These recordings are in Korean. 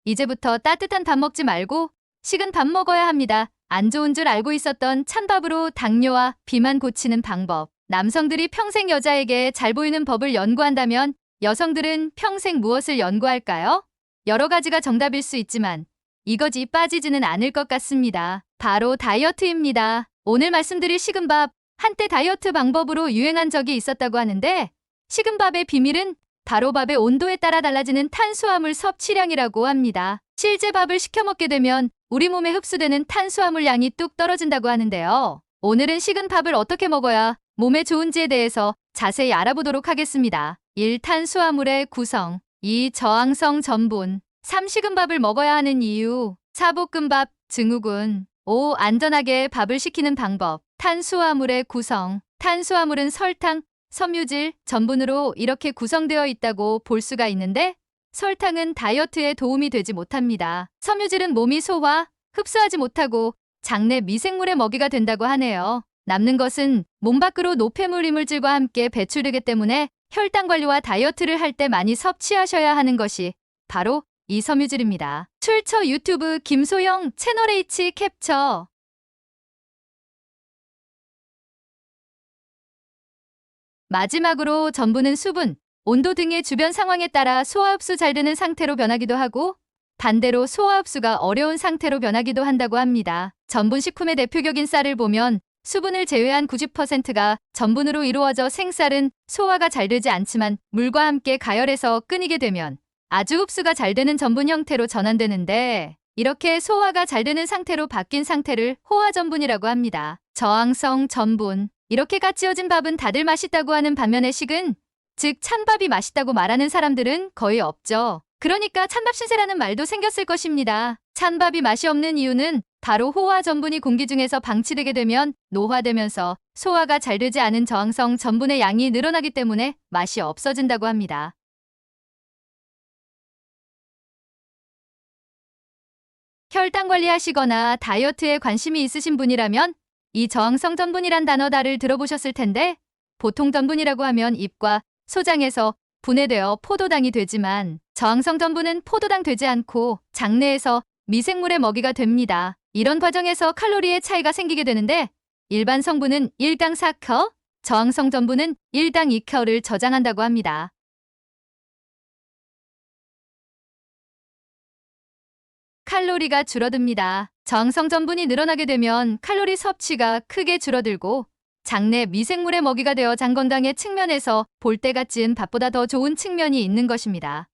이제부터 따뜻한 밥 먹지 말고 식은 밥 먹어야 합니다. 안 좋은 줄 알고 있었던 찬밥으로 당뇨와 비만 고치는 방법. 남성들이 평생 여자에게 잘 보이는 법을 연구한다면 여성들은 평생 무엇을 연구할까요? 여러 가지가 정답일 수 있지만 이것이 빠지지는 않을 것 같습니다. 바로 다이어트입니다. 오늘 말씀드릴 식은밥, 한때 다이어트 방법으로 유행한 적이 있었다고 하는데 식은밥의 비밀은 바로 밥의 온도에 따라 달라지는 탄수화물 섭취량이라고 합니다. 실제 밥을 시켜 먹게 되면 우리 몸에 흡수되는 탄수화물 양이 뚝 떨어진다고 하는데요. 오늘은 식은 밥을 어떻게 먹어야 몸에 좋은지에 대해서 자세히 알아보도록 하겠습니다. 1. 탄수화물의 구성. 2. 저항성 전분. 3. 식은 밥을 먹어야 하는 이유. 4. 볶음밥, 증후군. 5. 안전하게 밥을 식히는 방법. 탄수화물의 구성. 탄수화물은 설탕, 섬유질, 전분으로 이렇게 구성되어 있다고 볼 수가 있는데 설탕은 다이어트에 도움이 되지 못합니다. 섬유질은 몸이 소화, 흡수하지 못하고 장내 미생물의 먹이가 된다고 하네요. 남는 것은 몸 밖으로 노폐물 이물질과 함께 배출되기 때문에 혈당 관리와 다이어트를 할 때 많이 섭취하셔야 하는 것이 바로 이 섬유질입니다. 출처 유튜브 김소영 채널 H 캡처. 마지막으로 전분은 수분, 온도 등의 주변 상황에 따라 소화 흡수 잘 되는 상태로 변하기도 하고 반대로 소화 흡수가 어려운 상태로 변하기도 한다고 합니다. 전분 식품의 대표격인 쌀을 보면 수분을 제외한 90%가 전분으로 이루어져 생쌀은 소화가 잘 되지 않지만 물과 함께 가열해서 끓이게 되면 아주 흡수가 잘 되는 전분 형태로 전환되는데 이렇게 소화가 잘 되는 상태로 바뀐 상태를 호화전분이라고 합니다. 저항성 전분. 이렇게 갓 지어진 밥은 다들 맛있다고 하는 반면에 식은, 즉 찬밥이 맛있다고 말하는 사람들은 거의 없죠. 그러니까 찬밥 신세라는 말도 생겼을 것입니다. 찬밥이 맛이 없는 이유는 바로 호화 전분이 공기 중에서 방치되게 되면 노화되면서 소화가 잘 되지 않은 저항성 전분의 양이 늘어나기 때문에 맛이 없어진다고 합니다. 혈당 관리하시거나 다이어트에 관심이 있으신 분이라면 이 저항성 전분이란 단어를 들어보셨을 텐데 보통 전분이라고 하면 잎과 소장에서 분해되어 포도당이 되지만 저항성 전분은 포도당 되지 않고 장내에서 미생물의 먹이가 됩니다. 이런 과정에서 칼로리의 차이가 생기게 되는데 일반 성분은 1당 4칼, 저항성 전분은 1당 2칼을 저장한다고 합니다. 칼로리가 줄어듭니다. 저항성 전분이 늘어나게 되면 칼로리 섭취가 크게 줄어들고 장내 미생물의 먹이가 되어 장 건강의 측면에서 볼 때가 지은 밥보다 더 좋은 측면이 있는 것입니다.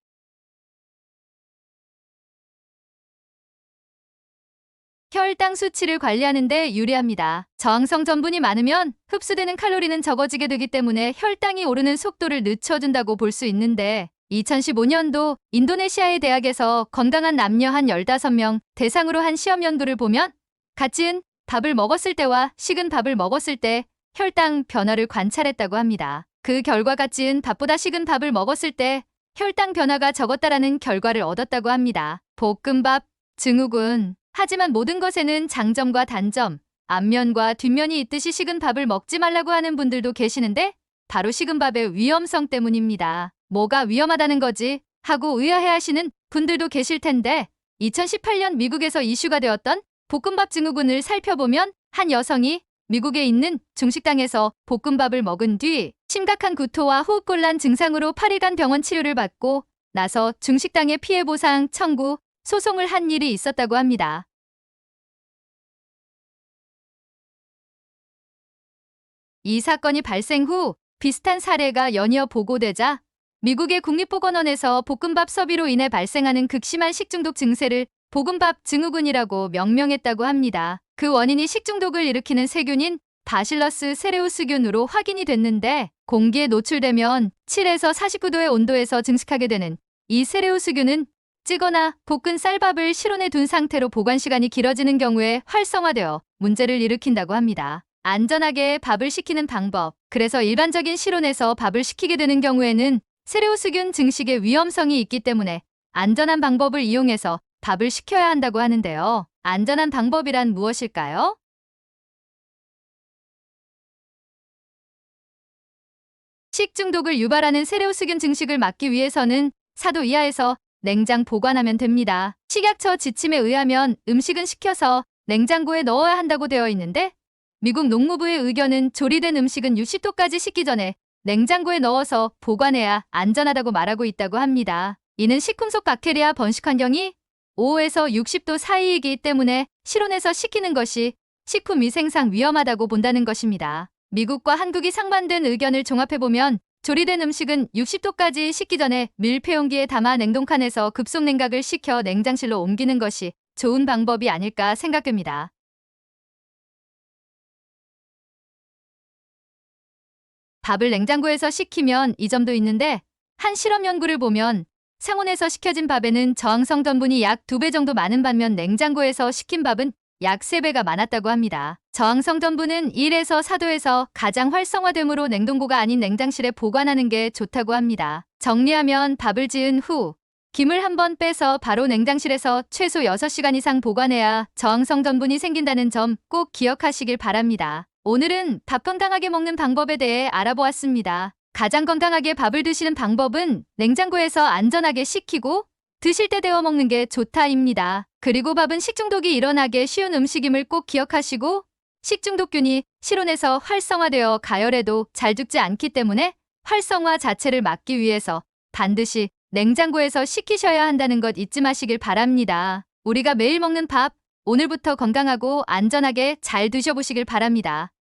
혈당 수치를 관리하는 데 유리합니다. 저항성 전분이 많으면 흡수되는 칼로리는 적어지게 되기 때문에 혈당이 오르는 속도를 늦춰준다고 볼 수 있는데 2015년도 인도네시아의 대학에서 건강한 남녀 한 15명 대상으로 한 시험 연구를 보면 갓 지은 밥을 먹었을 때와 식은 밥을 먹었을 때 혈당 변화를 관찰했다고 합니다. 그 결과 갓 지은 밥보다 식은 밥을 먹었을 때 혈당 변화가 적었다라는 결과를 얻었다고 합니다. 볶음밥, 증후군. 하지만 모든 것에는 장점과 단점, 앞면과 뒷면이 있듯이 식은 밥을 먹지 말라고 하는 분들도 계시는데 바로 식은 밥의 위험성 때문입니다. 뭐가 위험하다는 거지? 하고 의아해하시는 분들도 계실 텐데 2018년 미국에서 이슈가 되었던 볶음밥 증후군을 살펴보면 한 여성이 미국에 있는 중식당에서 볶음밥을 먹은 뒤 심각한 구토와 호흡곤란 증상으로 8일간 병원 치료를 받고 나서 중식당에 피해보상 청구, 소송을 한 일이 있었다고 합니다. 이 사건이 발생 후 비슷한 사례가 연이어 보고되자 미국의 국립보건원에서 볶음밥 섭취로 인해 발생하는 극심한 식중독 증세를 볶음밥 증후군이라고 명명했다고 합니다. 그 원인이 식중독을 일으키는 세균인 바실러스 세레우스균으로 확인이 됐는데 공기에 노출되면 7에서 49도의 온도에서 증식하게 되는 이 세레우스균은 찌거나 볶은 쌀밥을 실온에 둔 상태로 보관 시간이 길어지는 경우에 활성화되어 문제를 일으킨다고 합니다. 안전하게 밥을 식히는 방법. 그래서 일반적인 실온에서 밥을 식히게 되는 경우에는 세레우스균 증식의 위험성이 있기 때문에 안전한 방법을 이용해서 밥을 식혀야 한다고 하는데요. 안전한 방법이란 무엇일까요? 식중독을 유발하는 세레우스균 증식을 막기 위해서는 4도 이하에서 냉장 보관하면 됩니다. 식약처 지침에 의하면 음식은 식혀서 냉장고에 넣어야 한다고 되어 있는데 미국 농무부의 의견은 조리된 음식은 60도까지 식기 전에 냉장고에 넣어서 보관해야 안전하다고 말하고 있다고 합니다. 이는 식품 속 박테리아 번식 환경이 5에서 60도 사이이기 때문에 실온에서 식히는 것이 식품위생상 위험하다고 본다는 것입니다. 미국과 한국이 상반된 의견을 종합해보면 조리된 음식은 60도까지 식기 전에 밀폐용기에 담아 냉동칸에서 급속 냉각을 시켜 냉장실로 옮기는 것이 좋은 방법이 아닐까 생각됩니다. 밥을 냉장고에서 식히면 이 점도 있는데 한 실험 연구를 보면 상온에서 식혀진 밥에는 저항성 전분이 약 2배 정도 많은 반면 냉장고에서 식힌 밥은 약 3배가 많았다고 합니다. 저항성 전분은 1에서 4도에서 가장 활성화되므로 냉동고가 아닌 냉장실에 보관하는 게 좋다고 합니다. 정리하면 밥을 지은 후 김을 한번 빼서 바로 냉장실에서 최소 6시간 이상 보관해야 저항성 전분이 생긴다는 점 꼭 기억하시길 바랍니다. 오늘은 밥 건강하게 먹는 방법에 대해 알아보았습니다. 가장 건강하게 밥을 드시는 방법은 냉장고에서 안전하게 식히고 드실 때 데워 먹는 게 좋다입니다. 그리고 밥은 식중독이 일어나게 쉬운 음식임을 꼭 기억하시고 식중독균이 실온에서 활성화되어 가열해도 잘 죽지 않기 때문에 활성화 자체를 막기 위해서 반드시 냉장고에서 식히셔야 한다는 것 잊지 마시길 바랍니다. 우리가 매일 먹는 밥, 오늘부터 건강하고 안전하게 잘 드셔보시길 바랍니다.